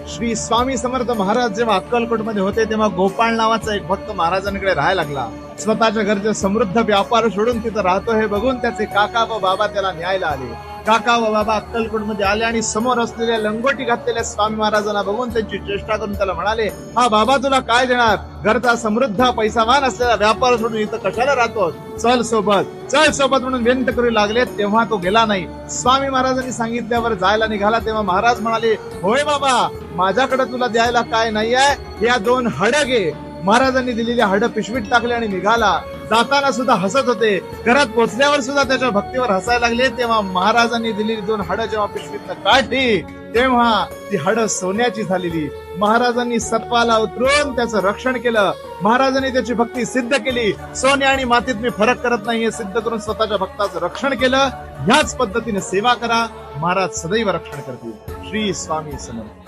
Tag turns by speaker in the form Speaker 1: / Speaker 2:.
Speaker 1: श्री स्वामी समर्थ महाराज जेव्हा अक्कलकोटमध्ये होते तेव्हा गोपाळ नावाचा एक भक्त महाराजांकडे राहायला लागला. स्वतःच्या घरचे समृद्ध व्यापार सोडून तिथं राहतो हे बघून त्याचे काका व बाबा त्याला न्यायला आले. काका व बाबा अक्कलकोटमध्ये आले आणि समोर असलेल्या लंगोटी घातलेल्या स्वामी महाराजांना बघून त्यांची चेष्टा करून त्याला म्हणाले, हा बाबा तुला काय देणार? घरचा समृद्ध पैसावान असलेला व्यापार सोडून इथं कशाला राहतो? चल सोबत म्हणून विनंती करू लागले. तेव्हा तो गेला नाही. स्वामी महाराजांनी सांगितल्यावर जायला निघाला तेव्हा महाराज म्हणाले, होय बाबा, माझ्याकडे तुला द्यायला काय नाहीये, या 2 हड घे. महाराजांनी दिलेली हड पिशवीत टाकले आणि निघाला. जाताना सुद्धा हसत होते. घरात पोहोचल्यावर सुद्धा त्याच्या भक्तीवर हसायला लागले. तेव्हा महाराजांनी दिलेली 2 हड जेव्हा पिशवीत काढली तेव्हा ती हड सोन्याची झालेली. महाराजांनी सत्वाला उतरून त्याचं रक्षण केलं. महाराजांनी त्याची भक्ती सिद्ध केली. सोने आणि मातीत मी फरक करत नाही हे सिद्ध करून स्वतःच्या भक्ताचं रक्षण केलं. ह्याच पद्धतीने सेवा करा, महाराज सदैव रक्षण करतील. श्री स्वामी समर्थ.